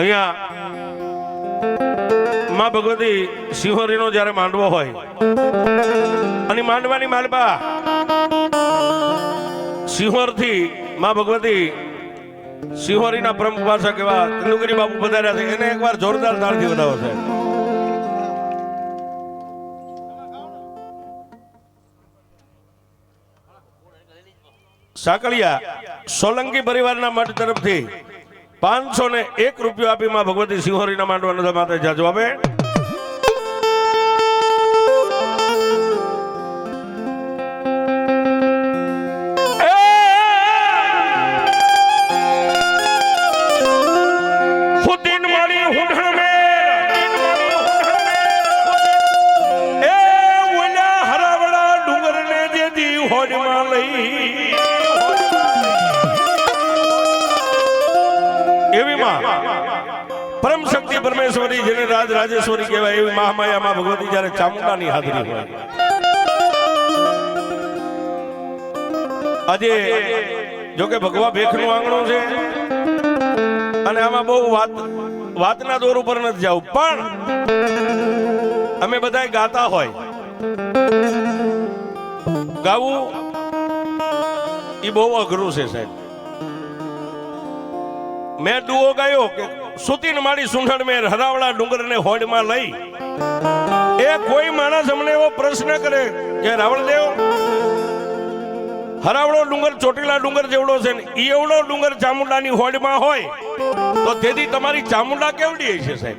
અહીંયા માં ભગવતી સિંહોરીનો જ્યારે માંડવો હોય અને માંડવાની માલપા સિંહોરથી માં ભગવતી સિંહોરીના પ્રમુખ ભાષા કેવા કંદુગરી બાપુ પધાર્યા છે એને એકવાર જોરદાર તાળથી વધાવો છે. સાકલિયા સોલંકી પરિવારના મઠ તરફથી 501 રૂપિયો આપી માં ભગવતી સિંહોરીના માંડવાના માથે જાજો આપે. પરમ શક્તિ પરમેશ્વરી જેને રાજ રાજેશ્વરી કહેવાય એવી મહામાયા માં ભગવતી જ્યારે ચામુંડાની હાજરી હોય. આજે જોકે ભગવા ભેખનું આંગણું છે અને આમાં બહુ વાતના દોર ઉપર નથી જાવ, પણ અમે બધા ગાતા હોય, ગાવું એ બહુ અઘરું છે સાહેબ. મેં ડુઓ ગાયો કે સુતીન માડી સુંઢણ મેં હરાવડા ડુંગરને હોડમાં લઈ. એ કોઈ માણસ અમને એવો પ્રશ્ન કરે કે રાવળદેવ હરાવડો ડુંગર ચોટીલા ડુંગર જેવડો છે ને એ એવડો ડુંગર ચામુંડાની હોડમાં હોય તો તેથી તમારી ચામુંડા કેવડી છે સાહેબ?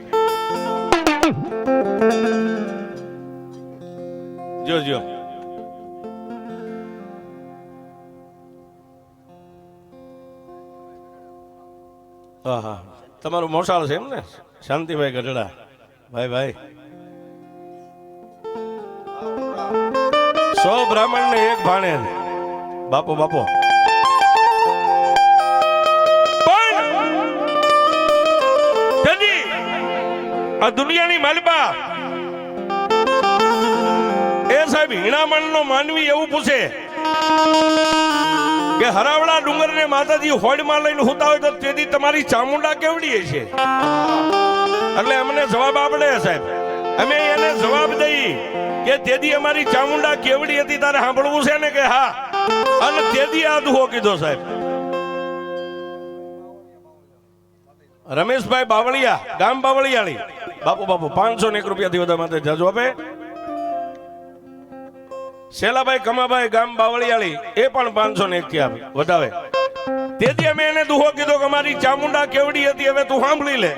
જો હા તમારું મોસાળ છે એમ ને? શાંતિભાઈ ગઢડા ભાઈ 100 બ્રાહ્મણ ને એક ભાણે બાપો પણ આ દુનિયાની માલપા એ સાહેબ હીણામણ નો માનવી એવું પૂછે કે હરાવડા ડુંગર ને માતાજી હોડમાં લઈને હોતા હોય તો તેથી તમારી ચામુંડા કેવડી છે? એટલે અમને જવાબ આપડે સાહેબ, અમે એને જવાબ દઈ કે તેથી અમારી ચામુંડા કેવડી હતી તારે સાંભળવું છે ને કે હા, અને તેથી આ દુહો કીધો સાહેબ. રમેશભાઈ બાવળિયા ગામ બાવળિયાળી બાપુ 501 રૂપિયાથી વધારે માથે જાજો આપે. શેલાભાઈ કમાભાઈ ગામ બાવળિયાળી એ પણ 501 થી આપે વધાવે. તેથી અમે એને દુહો કીધો કે અમારી ચામુંડા કેવડી હતી, હવે તું સાંભળી લે.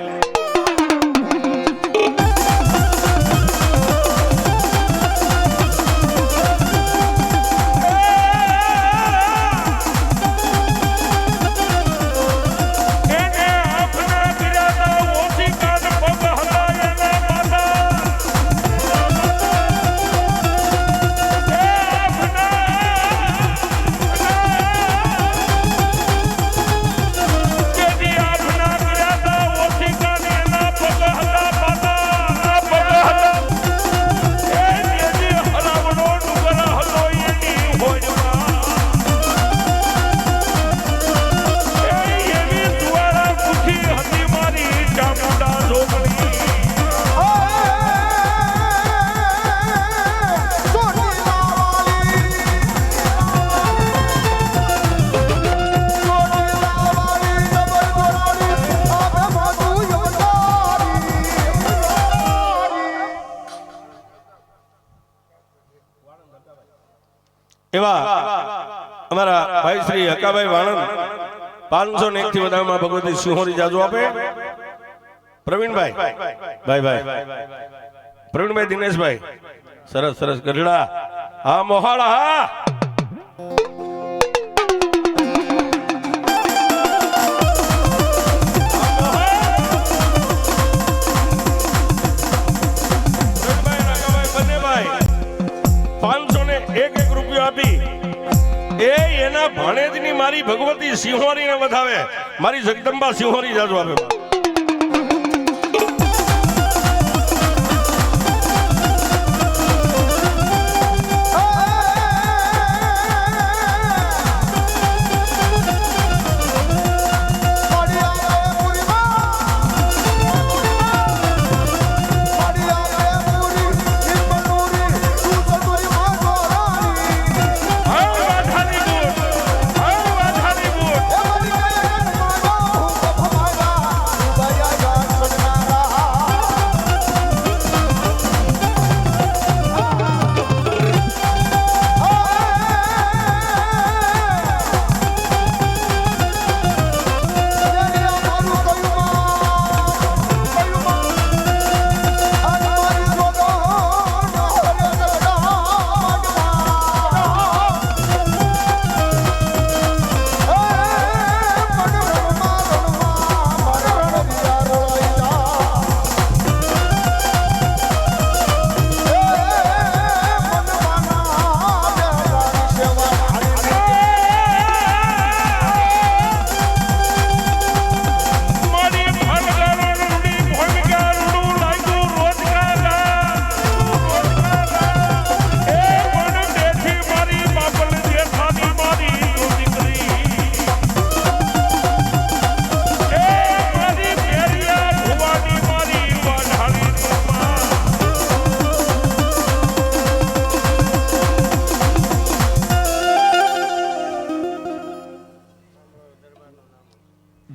એવા અમારા ભાઈ શ્રી હકાભાઈ વાણંદ 501 થી વધારેમાં ભગવતી સિંહોરી જાજો આપે. પ્રવીણભાઈ પ્રવીણભાઈ દિનેશભાઈ સરસ ગઢડા હા મોહાળા હા. એના ભાણેજની મારી ભગવતી સિંહોરીને વધાવે, મારી જગદંબા સિંહોરી જાજો આપે.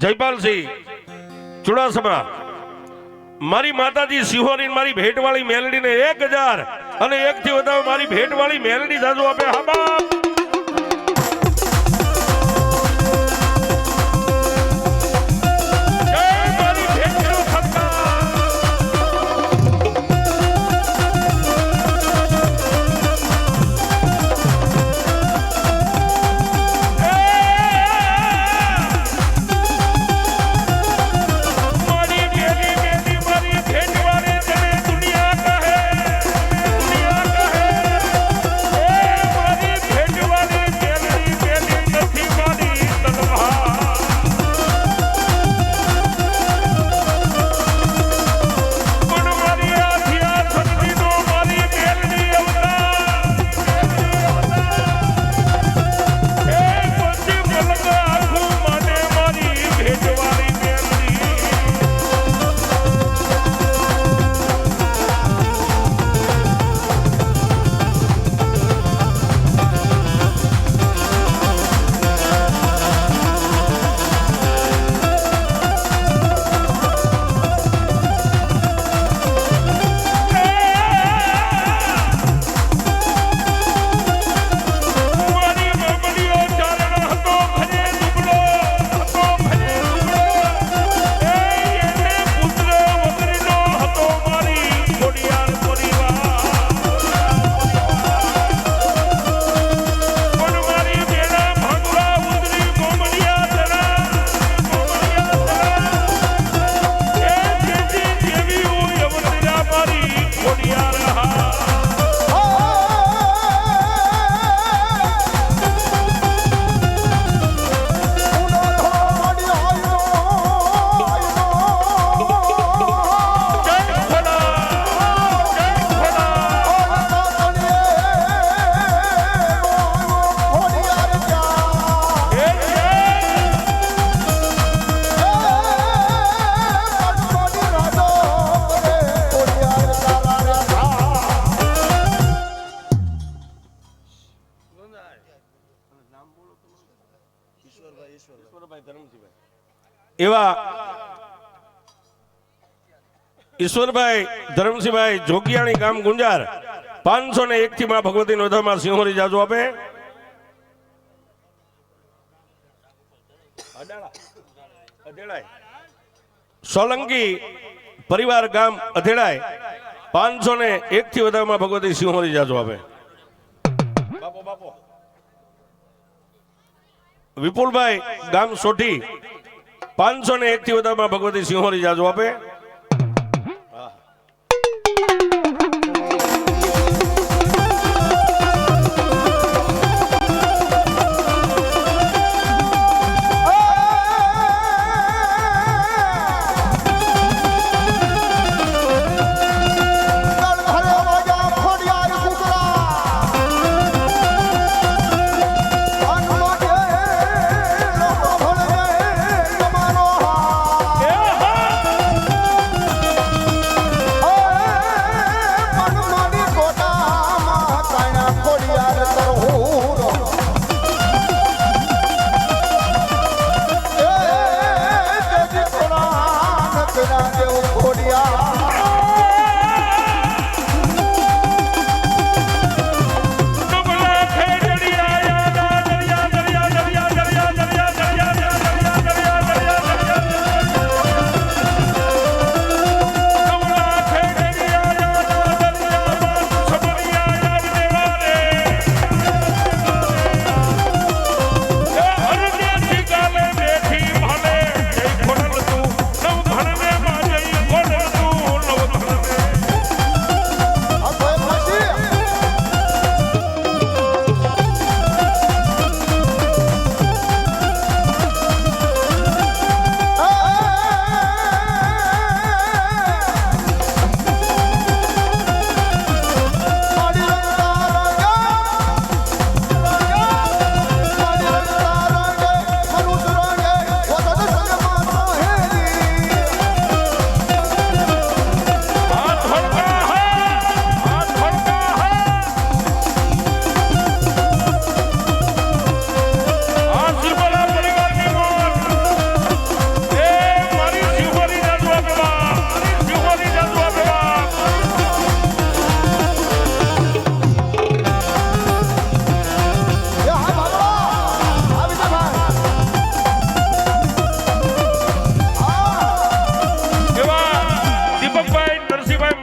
જયપાલસિંહ ચુડાસમા મારી માતાજી સિંહોરી મારી ભેટવાળી મેલડીને 1000 અને 1 થી વધારે મારી ભેટવાળી મેલડી જાજુ આપે. હા બાપ એવા ઈશ્વરભાઈ ધરમસિંહભાઈ જોગિયાણી ગામ ગુંજાર 501 થી માં ભગવતી નોધામાં સિંહોરી જાજુ આપે. સોલંકી પરિવાર ગામ અધેડાય 501 થી વધારમાં ભગવતી સિંહોરી જાજુ આપે. વિપુલભાઈ ગામ સોઠી 501 થી વધારમાં ભગવતી સિંહોરી જાજુ આપે.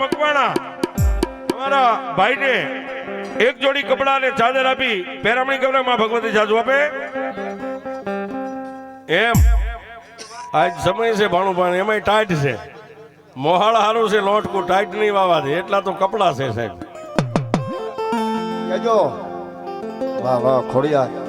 મકવાણા તમારા ભાઈને એક જોડી કપડા અને ચાદર આપી પહેરામણી કરે માં ભગવતી જાજુ આપે એમ આજ સમય છે ભાણું ભાણ એમાંય ટાઈટ છે મોહાળ હારું છે લોટકું ટાઈટ નહીં વાવા દે એટલા તો કપડા છે સાહેબ કેજો વાહ વાહ ખોડિયા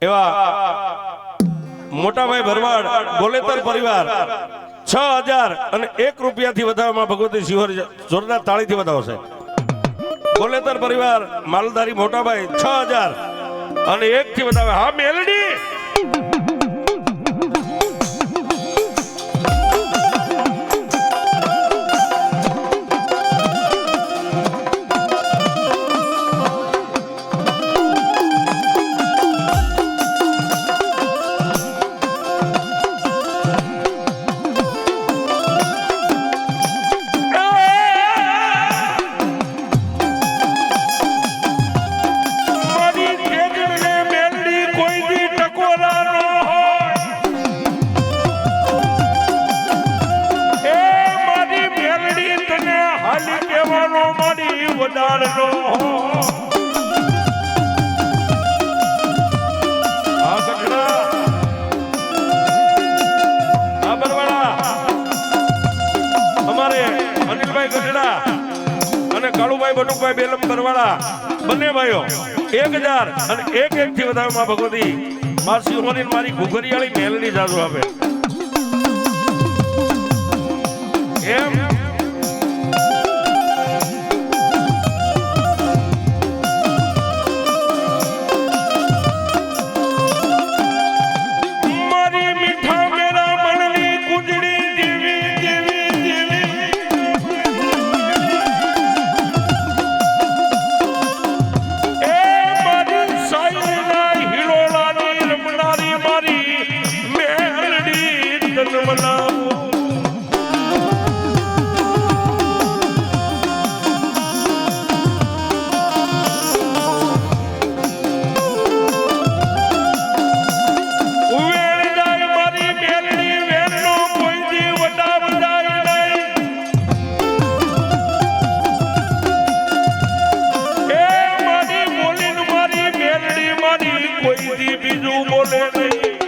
એવા મોટાભાઈ ભરવાડ બોલેતર પરિવાર 6001 રૂપિયાથી વધાવવામાં ભગવતી શિહોર જોરદાર તાળીથી વધાવશે બોલેતર પરિવાર માલધારી મોટાભાઈ 6001 થી વધાવે હા મેલડી કાળુભાઈ બટુકભાઈ બેલમ કરવાળા બંને ભાઈઓ 1001 થી વધારે માં ભગવતી માર સિંહોની મારી ઘુઘરિયાળી મેલડી જાજુ આપે એમ બોલે નહીં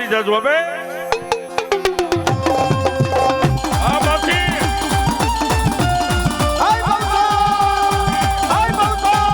જજો હવે આ માસી હાય બાબા હાય બાબા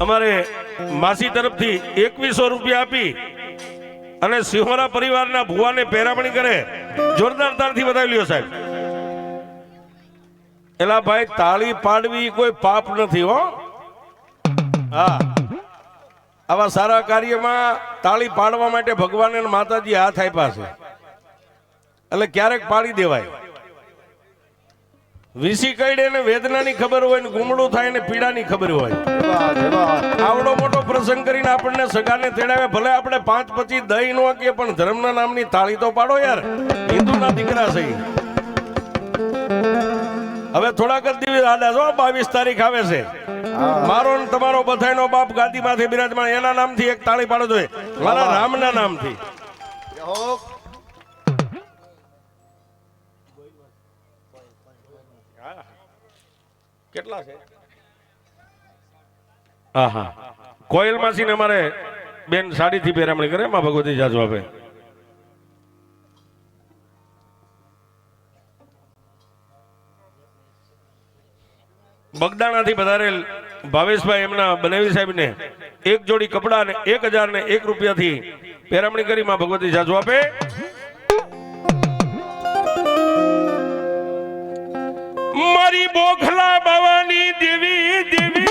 અમારે માસી તરફથી 2100 રૂપિયા આપી અને સિંહોરા પરિવારના ભુવાને પેરામણી કરે જોરદાર તાળથી વધાવી લ્યો સાહેબ. એલા ભાઈ તાળી પાડવી કોઈ પાપ નથી હો. હા આવા સારા કાર્યમાં તાળી પાડવા માટે ભગવાન અને માતાજી હાથ આપ્યા છે એટલે ક્યારેક પાડી દેવાય. વિસી કઈડે ને વેદનાની ખબર હોય ને ગુમડું થાય ને પીડાની ખબર હોય. આવડો મોટો પ્રસંગ કરીને આપણને સગાને તેડાવે ભલે આપણે 5-25 દહીં નો કે પણ ધર્મના નામની તાળી તો પાડો યાર. હિન્દુના દીકરા છે. હવે થોડાક જ દિવસ આડા જો 22 તારીખ આવે છે. મારો ને તમારો બધાયનો બાપ ગાદીમાંથી બિરાજમાન એના નામથી એક તાળી પાડો જોઈએ મારા રામના નામથી. કેટલા છે? આહા કોયલ માસીને અમારે બેન સાડીથી પેરામણી કરે માં ભગવતી જાજો આપે. બગદાણાથી પધારેલ ભાવેશભાઈ એમના બનાવી સાહેબને એક જોડી કપડા ને 1001 રૂપિયાથી પેરામણી કરી માં ભગવતી જાજો આપે. મારી બોખલા બાવાની દેવી દેવી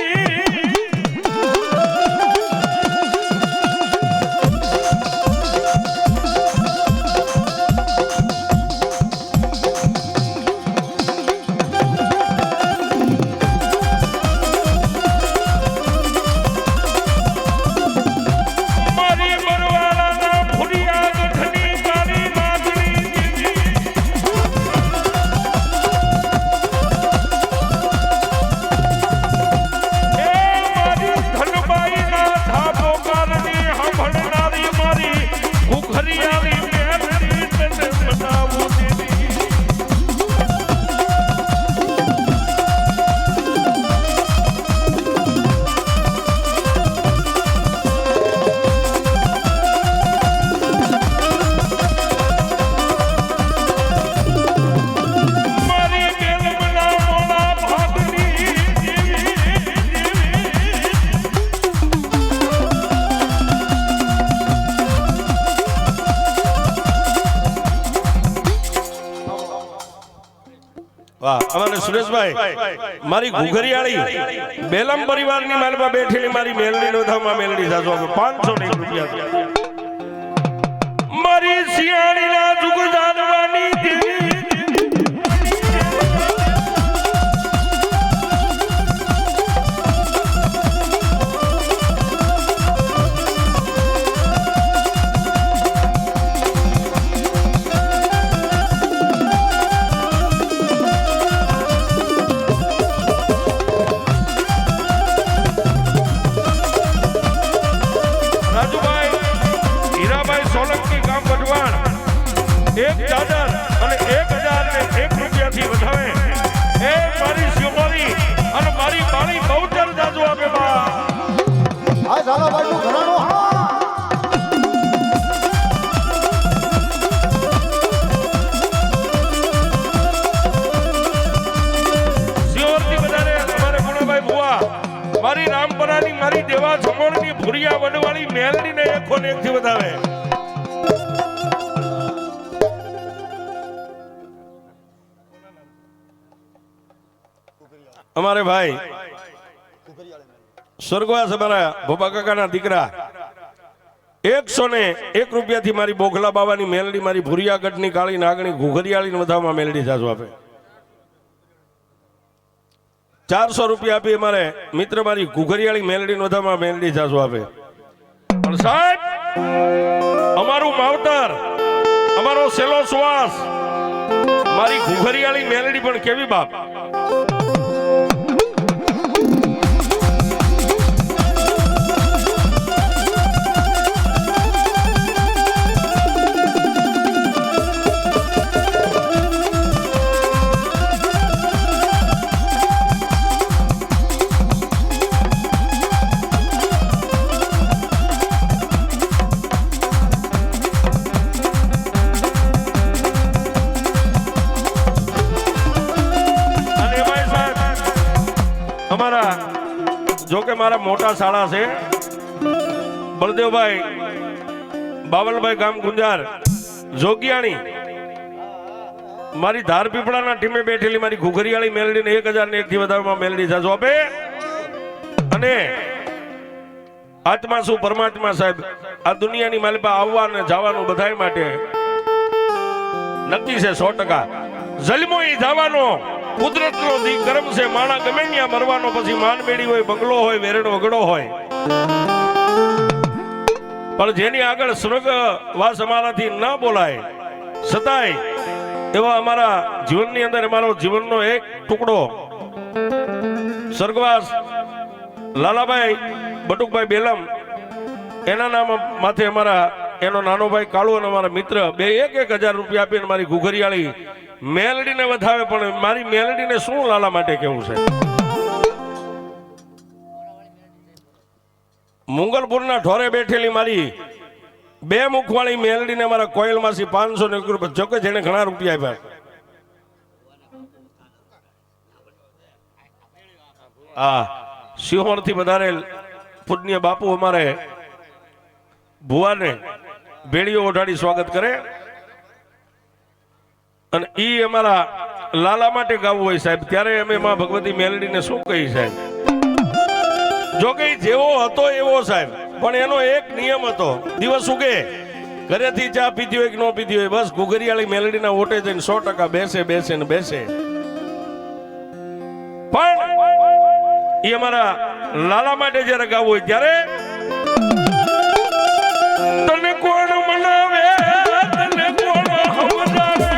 અમારે સુરેશભાઈ મારી ઘુઘરિયાળી બેલમ પરિવારની માલમાં બેઠેલી મારી મેલડી નો ધામમાં મેલડી સાજો 501 રૂપિયા. મારી શિયાળીના જુગ જાનવાની દેવી એક એવા જમણની ભૂરિયા વડવાળી મેલડીને એકો ને એકથી વધાવે. અમારે ભાઈ સ્વર્ગવાસ અમારા ભોપા કાકાના દીકરા 101 રૂપિયાથી મારી બોખલા બાવાની મેલડી મારી ભૂરિયાગઢની કાળી નાગણી ઘુઘરિયાળીને વધાવમાં મેલડી સાસુ આપે. 400 રૂપિયા આપી અમારે મિત્ર મારી ઘુઘરિયાળી મેલડી વધાવમાં મેલડી સાસુ આપે. પણ સાહેબ અમારું માવતર અમારો સેલો સુવાસ મારી ઘુઘરિયાળી મેલડી પણ કેવી બાપ. જોકે મારા મોટા શાળા છે બળદેવભાઈ બાવલભાઈ ગામ ગુંજાર જોગિયાણી મારી ધાર પીપળાના ટીમે બેઠેલી મારી ઘુઘરિયાળી મેલડીને 1001 થી વધારમાં મેલડી સાસુ આપે. અને આત્મા શું પરમાત્મા સાહેબ આ દુનિયાની માલિપા આવવા ને જવાનું બધાય માટે નક્કી છે 100%. જલમો ઈ જવાનો કુદરતનો દી કર્મ છે. માણા ગમે ત્યાં મરવાનો પછી માનમેડી હોય બંગલો હોય વેરણ વગડો હોય પણ જેની આગળ સ્વર્ગવાસ અમારાથી ન બોલાય છતાંય એવા અમારા જીવનની અંદર અમારો જીવનનો એક ટુકડો સ્વર્ગવાસ લાલાભાઈ બટુકભાઈ બેલમ એના નામ માથે અમારા એનો નાનો ભાઈ કાળુ અને અમારા મિત્ર બે 1,000 રૂપિયા આપીને મારી ઘુઘરિયાળી મેલડીને વધાવે. પણ મારી મેલડીને શું લાલા માટે કેવું છે. મુંગલપુરના ઢોરે બેઠેલી મારી 2 મુખવાળી મેલડીને મારા કોયલમાંથી 501 રૂપિયા જોકે જેને ઘણા રૂપિયા આપ્યા. હા સિંહોરથી વધારેલ પૂજ્ય બાપુ અમારે ભુવાને ભેળીઓ ઓઢાડી સ્વાગત કરે. અને ઈ અમારા લાલા માટે ગાવું હોય સાહેબ ત્યારે અમે માં ભગવતી મેલડીને શું કહી સાહેબ. જો કે જેવો હતો એવો સાહેબ પણ એનો એક નિયમ હતો. દિવસ ઉગે ઘરેથી ચા પીધી હોય કે ન પીધી હોય બસ ઘુઘરિયાળી મેલડીના ઓટે જઈને 100% બેસે ને બેસે. પણ ઈ અમારા લાલા માટે જયારે ગાવું હોય ત્યારે તને કોણ મનાવે તને કોણ સમજાવે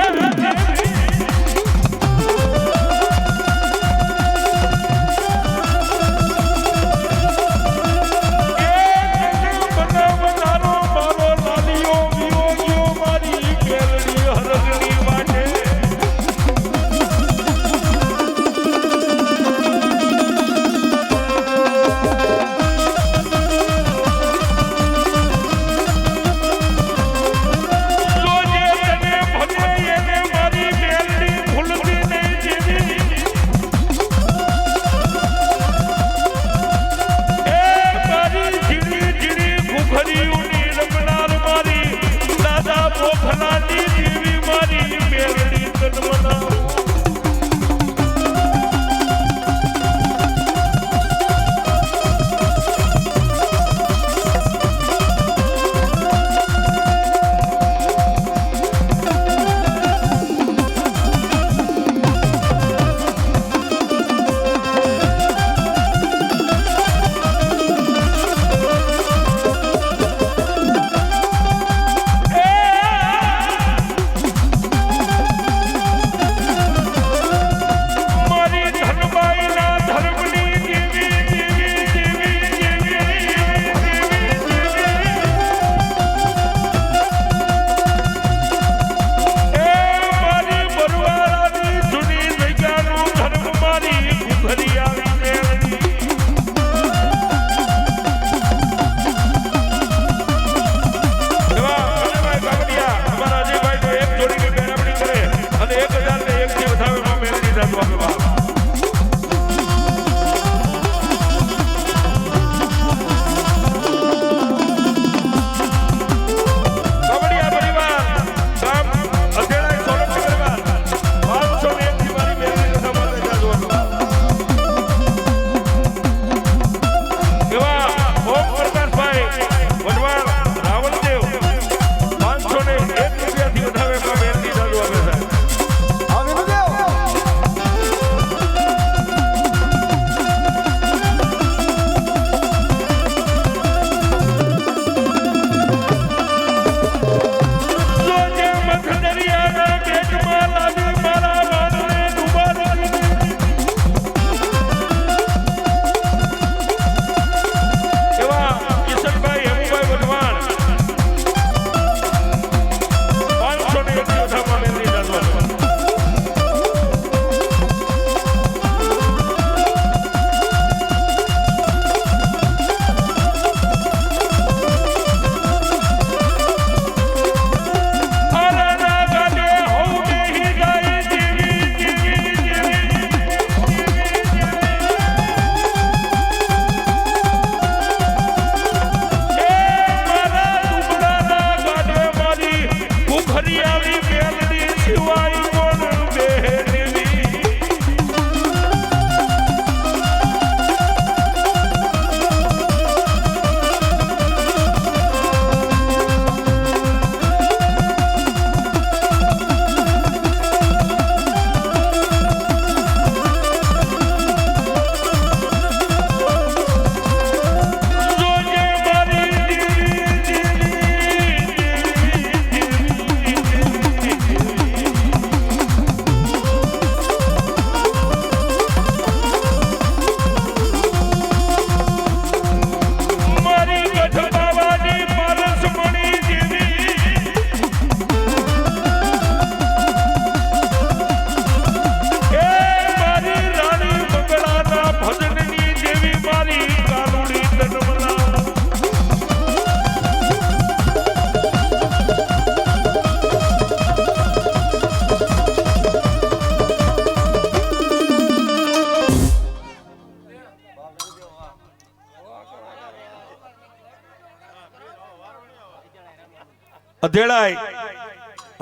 અધેળાઈ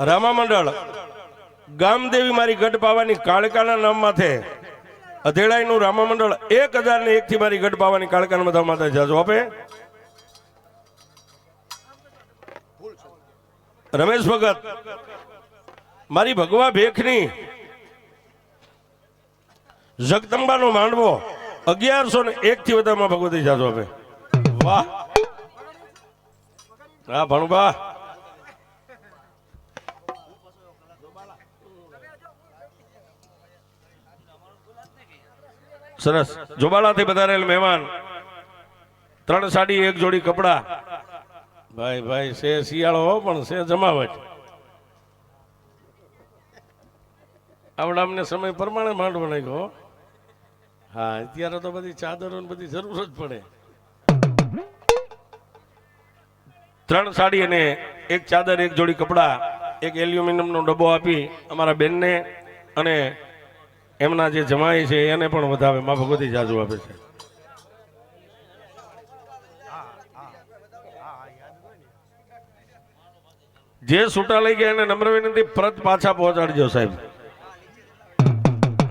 રામા મંડળ ગામદેવી મારી ગઢ પાવાની કાળકાના નામ માથે અધેળાઈનું રામા મંડળ 1001 થી મારી ગઢ પાવાની કાળકાના બધા માથે જાજો આપે. રમેશ ભગત મારી ભગવા ભેખની જગદંબાનો માંડવો 1101 થી વધારમાં ભગવતી જાજો આપે. વાહ હા ભણુબા સરસ. જોબાલાથી વધારેલ મહેમાન 3 સાડી 1 જોડી કપડા. ભાઈ ભાઈ છે શિયાળો હો પણ છે જમાવટ. આવડા અમને સમય પ્રમાણે માંડવો નાખ્યો. હા અત્યારે તો બધી ચાદરો ને બધી જરૂર જ પડે. 3 સાડી અને 1 ચાદર 1 જોડી કપડા 1 એલ્યુમિનિયમ નો ડબ્બો આપી અમારા બેનને અને એમના જે જમાઈ છે એને પણ વધાવે માં ભગવતી જાજુ આપે છે. જે છૂટા લઈ ગયા એને નમ્ર વિનંતી પરત પાછા પહોંચાડજો સાહેબ.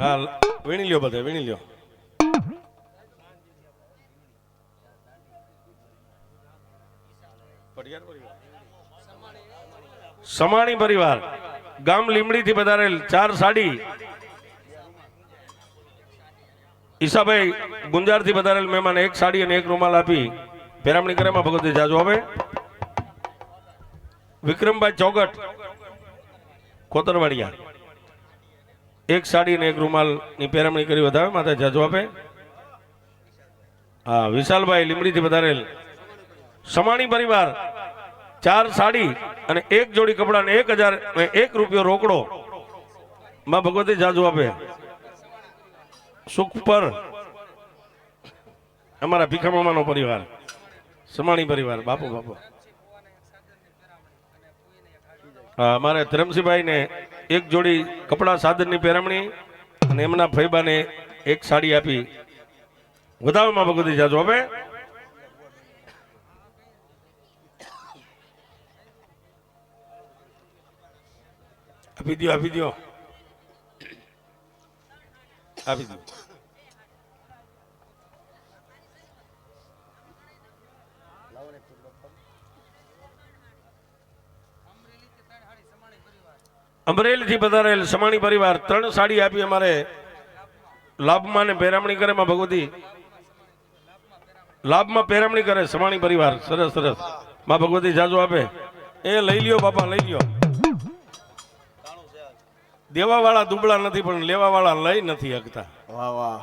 હા વીણી લ્યો બધે વીણી લ્યો. સમાણી પરિવાર ગામ લીમડી થી પધારેલ 4 સાડી. ઈસાભાઈ ગુંજાર થી પધારેલ મહેમાન 1 સાડી અને 1 રૂમાલ આપી પેરામણી કરે માં ભગવતી જાજો હવે. વિક્રમભાઈ ચોગટ કોતરવાડિયા 1 સાડી અને 1 રૂમાલ ની પેરામણી કરી વધાવે માથે જાજો આપે. હા વિશાલભાઈ લીમડી થી પધારેલ સમાણી પરિવાર 4 સાડી અને 1 જોડી કપડા ને 1001 રૂપિયો રોકડો માં ભગવતી જાજુ આપે. સુખ પર અમારા ભીખામામાનો પરિવાર સમાણી પરિવાર બાપુ બાપુ. હા અમારે ધરમસિંહભાઈ ને 1 જોડી કપડા સાધન ની પેરામણી અને એમના ફૈબાને 1 સાડી આપી વધાવમાં ભગવતી જાજો આપે. આપી દો આપી દો આપી દો. અમરેલી થી પધારેલ સમાણી પરિવાર 3 સાડી આપી અમારે લાભમાં ને પેરામણી કરે માં ભગવતી લાભમાં પેરામણી કરે સમાણી પરિવાર. સરસ સરસ માં ભગવતી જાજો આપે. એ લઈ લ્યો બાપા લઈ લ્યો. દેવા વાળા દુબળા નથી પણ લેવા વાળા લઈ નથી શકતા. વાહ વાહ.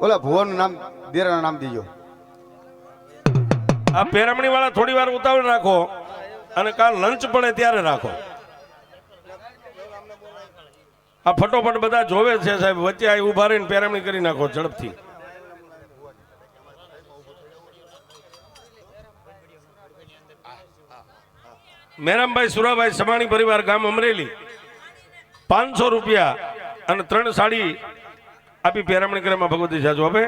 ઓલા ભુવનનું નામ દેરાનું નામ દીજો. આ પેરામણી વાળા થોડી વાર ઉતાવળ રાખો અને કાલ લંચ પડે ત્યારે રાખો. આ ફટોફટ બધા જોવે છે સાહેબ. વચ્ચે આ ઉભા રહીને પેરામણી કરી નાખો ઝડપથી. મેરામભાઈ સુરાભાઈ સમાણી પરિવાર ગામ અમરેલી 500 રૂપિયા અને 3 સાડી આપી પેરામણી કરવામાં ભગવતી જાજો આપે.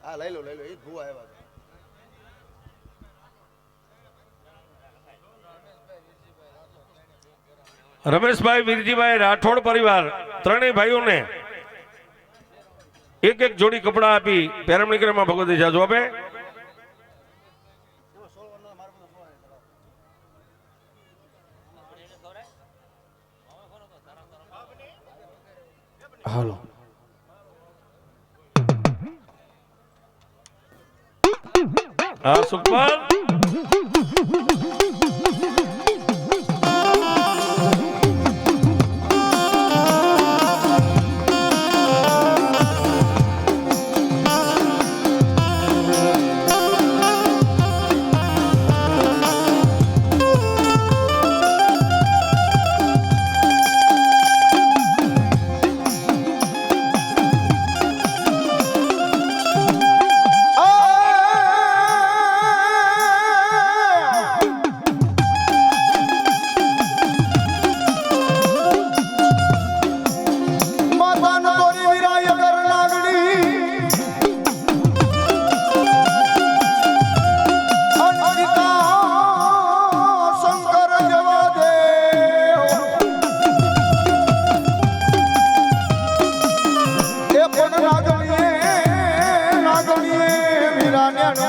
હા લઈ લો એ ભુવા આવ્યા. રમેશભાઈ વીરજીભાઈ રાઠોડ પરિવાર 3 ભાઈઓને 1 જોડી કપડા આપી પેરામણી કરવામાં ભગવતી જાજો આપે. હાલો હા સુપર.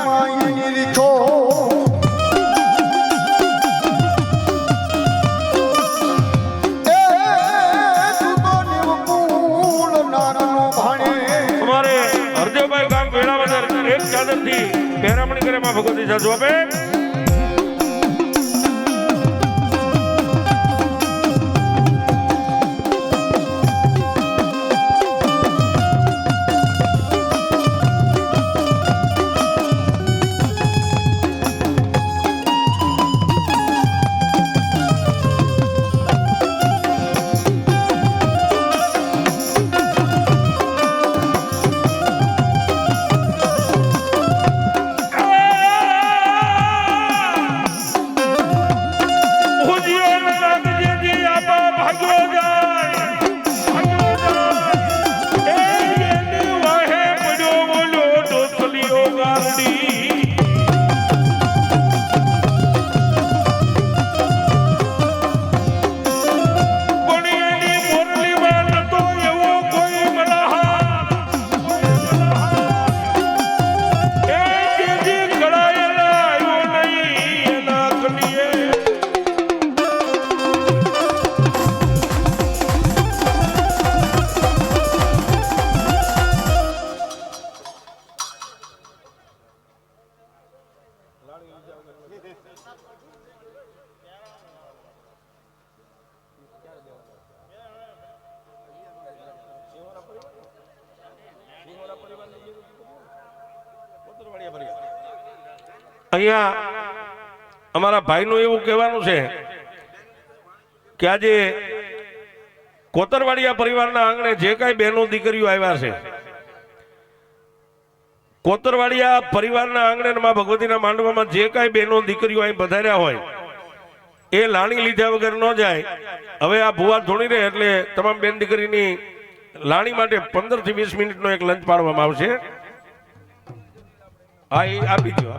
માયની રીતો એ તું તો નિવકુળ નારનો ભાણે અમારે હરદેવભાઈ ગામ વેળાવદર એક ચાદરથી પહેરામણી કરે માં ભગવતી જાજુ આપે. અહીંયા અમારા ભાઈનું એવું કહેવાનું છે કે આજે કોતરવાડિયા પરિવારના આંગણે જે કાંઈ બહેનો દીકરીઓ આવ્યા છે, કોતરવાડિયા પરિવારના આંગણે માં ભગવતીના માંડવામાં જે કાંઈ બહેનો દીકરીઓ અહીં પધાર્યા હોય એ લાણી લીધા વગર ન જાય. હવે આ ભુવા ધોણી રહે એટલે તમામ બેન દીકરીની લાણી માટે 15 થી 20 મિનિટનો એક લંચ પાડવામાં આવશે. હા, એ આપી દો.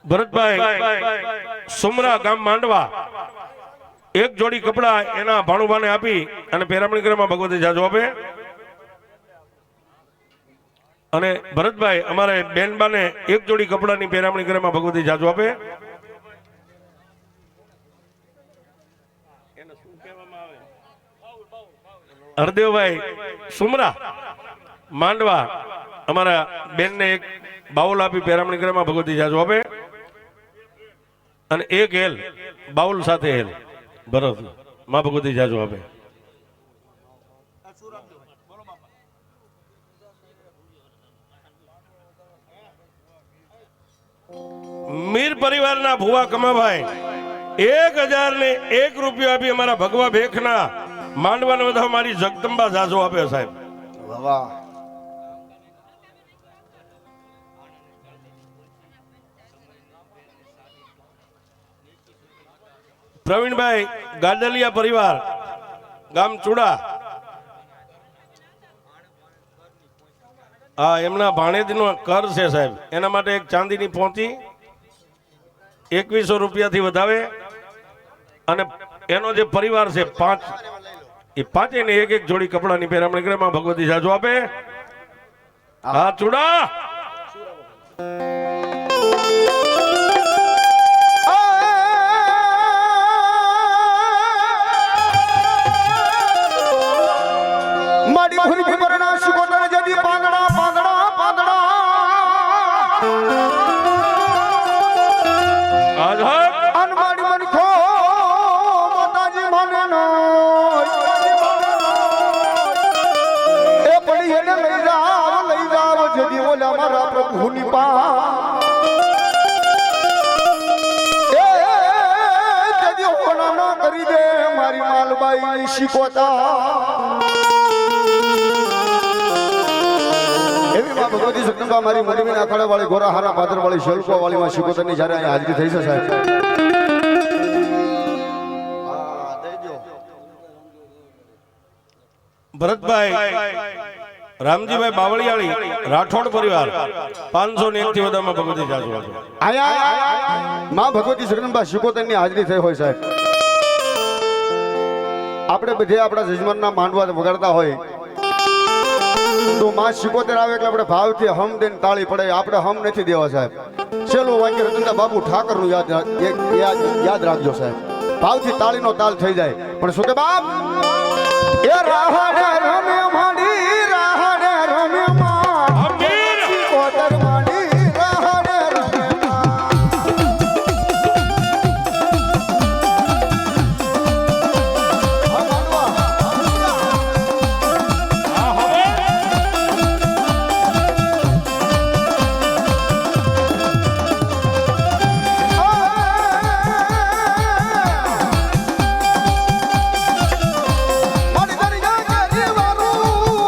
ભરતભાઈ સુમરા ગામ માંડવા એક જોડી કપડા એના ભાણુભાને આપી અને પહેરામણી કરવામાં ભગવતી જાજો આપે. અને ભરતભાઈ અમારે બેનબાને એક જોડી કપડાની પહેરામણી કરવામાં ભગવતી જાજો આપે. એને શું કહેવામાં આવે? હરદેવભાઈ સુમરા માંડવા અમારા બેનને એક બાઉલ આપી પેરામણી કરવામાં ભગવતી જાજો આપે અને એક હેલ બાઉલ સાથે હેલ ભરત માં ભગવતી જાજો આપે. મીર પરિવારના ભુવા કમાભાઈ 1001 રૂપિયો આપી અમારા ભગવા ભેખના માંડવાને બધા મારી જગદંબા જાજો આપે સાહેબ. વાહ પ્રવીણભાઈ ગાડલિયા પરિવાર ગામ ચુડા હા એમના ભાણેજનો કર છે સાહેબ એના માટે એક ચાંદીની પોંચી 2100 રૂપિયાથી વધાવે અને એનો જે પરિવાર છે 5 એ પાંચેયને એક એક જોડી કપડાની પહેરામણી કરે માં ભગવતી જાજો આપે. હા ચુડા મારી ભૂરી ભીમરના શિકોતર જડી પાંદડા પાંદડા પાંદડા અનમાડી મનખો માતાજી માનેનો એ પડી એને લઈ જાવ જડી ઓલા મારા પ્રભુની પા એ જડી હોના ન કરી દે મારી માલબાઈ શિકોતા એવી માં ભગવતી જગદંબા મારી મંડવીના અખાડા વાળી ગોરા હારા ભાદર વાળી શેલકો વાળી માં શિકોતરની જ્યારે અહીંયા હાજરી થઈ છે સાહેબ. હા દઈ દો. ભરતભાઈ રામજીભાઈ બાવળિયાળી રાઠોડ પરિવાર 501 થી વધારમાં ભગવતી જાજો આપે. અહીંયા માં ભગવતી જગદંબા શિકોતરની હાજરી થઈ હોય સાહેબ. આપણે બધે આપણા જજમાનના માંડવા વગાડતા હોય તો માં શિકોતર આવે એટલે આપણે ભાવથી હમ દઈને તાળી પડે. આપણે હમ નથી દેવા સાહેબ. છેલ્લું વાક્ય રતનદા બાબુ ઠાકરનું યાદ રાખજો સાહેબ. ભાવથી તાળીનો તાલ થઈ જાય પણ શું કે બાપ એ રાહડે રમે માડી રાહડે રમે માં શિકોતર માડી રાહડે રમે મારી દરિયા જીવાનું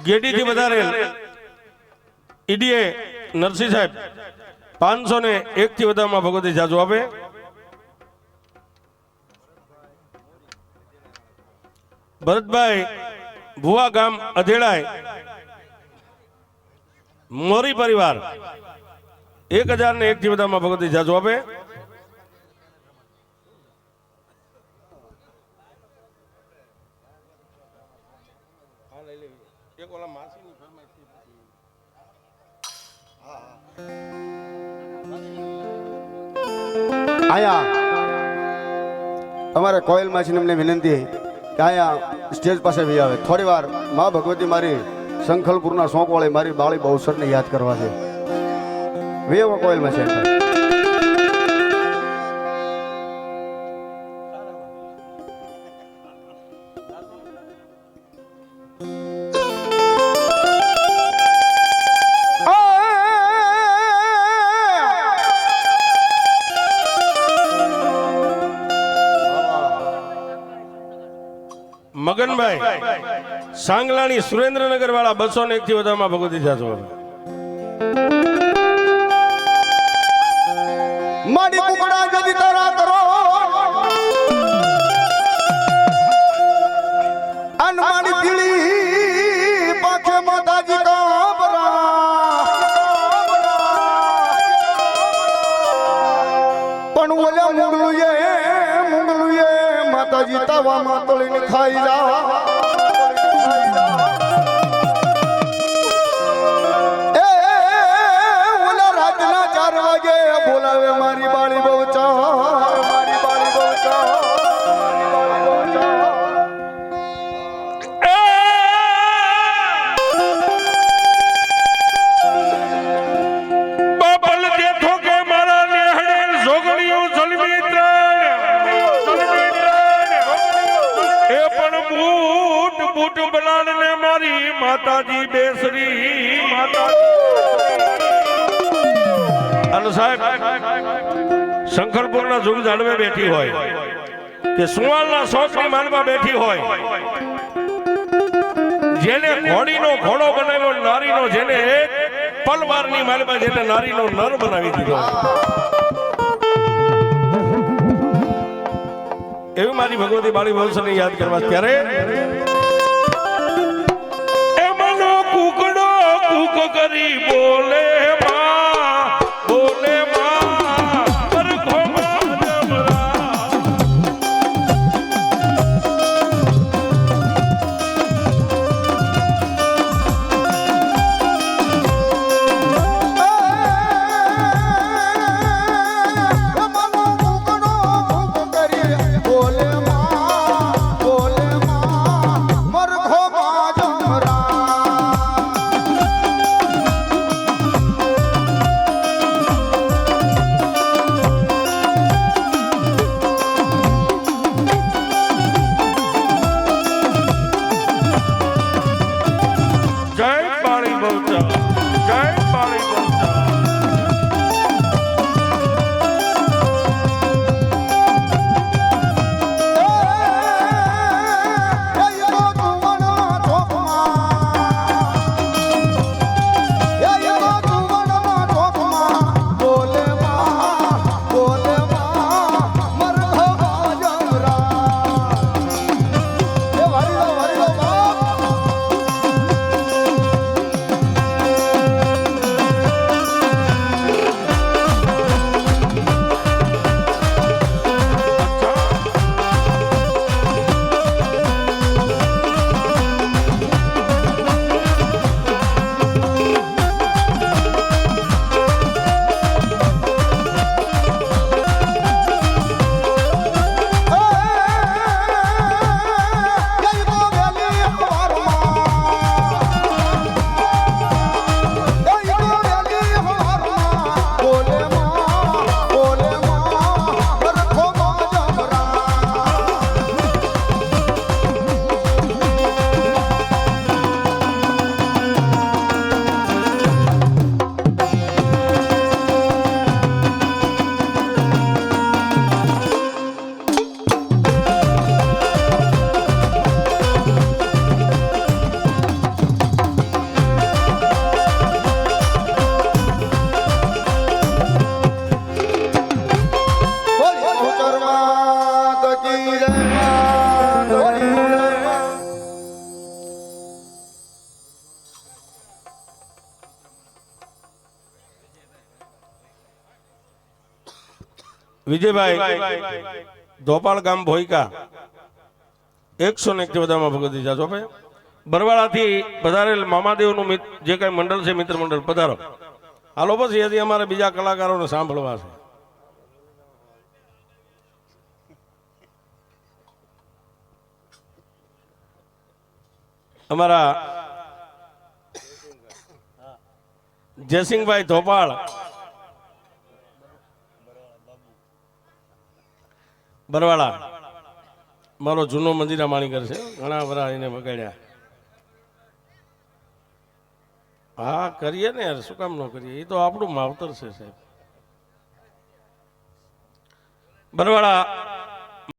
ગેડીથી વધારે ઈડીએ નરસિંહ સાહેબ 501 થી વધારમાં ભગવતી જાજુ આપે. ભરતભાઈ ભુવા ગામ અધેડાય મોરી પરિવાર 1001 થી વધારમાં ભગવતી જાજુ આપે. આયા અમારે કોયલમાં છે એમને વિનંતી કે આયા સ્ટેજ પાસે બી આવે થોડી વાર મા ભગવતી મારી સંખલપુરના શોકવાળી મારી બાળી બહુસરને યાદ કરવા છે. વેવો કોયલમાં છે. મગનભાઈ સાંગલાણી સુરેન્દ્રનગર વાળા 201 થી વધારમાં ભગવતી જાજુ આપે. માડી કુકડા જદી તારા કરો અનમાડી પીળી પાછે માતાજી કાબરા પણ ઓલા મુંગલુએ માતાજી તાવામાં તળીને ખાઈ જા. બોલાવે મારી બાળી બહુ મારી બાળી બહુ બાબલ દેખો કે મારા નેહડે જોગણીઓ જલમી એ પણ બૂટ બલાડને મારી માતાજી બેસરી અને સાહેબ શંકરપુરના જુગ જાડવે બેઠી હોય કે સુવાલના શોખની માનમાં બેઠી હોય જેને ઘોડીનો ઘોડો બનાવ્યો નારીનો જેને એક પલવારની માનમાં જેને નારીનો નર બનાવી દીધો એવી મારી ભગવતી બાળી વંશને યાદ કરવા ત્યારે એમાંનો કુકડો કૂક કરી બોલે બોલે માં વિજયભાઈ ધોપાલ ગામ ભોઈકા 101 થી વધામાં ભગવતી જાજો ભાઈ બરવાળાથી પધારેલ મામાદેવનું જે કઈ મંડળ છે મિત્ર મંડળ પધારો. હાલો પછી હજી અમારે બીજા કલાકારોને સાંભળવા છે. અમારા જયસિંહભાઈ ધોપાળ બરવાળા મારો જૂનો મંદિરા માણીકર છે, ઘણા વરા એને બગાડ્યા. હા કરીએ ને યાર, શું કામ ન કરીએ, એ તો આપણું માવતર છે સાહેબ. બરવાળા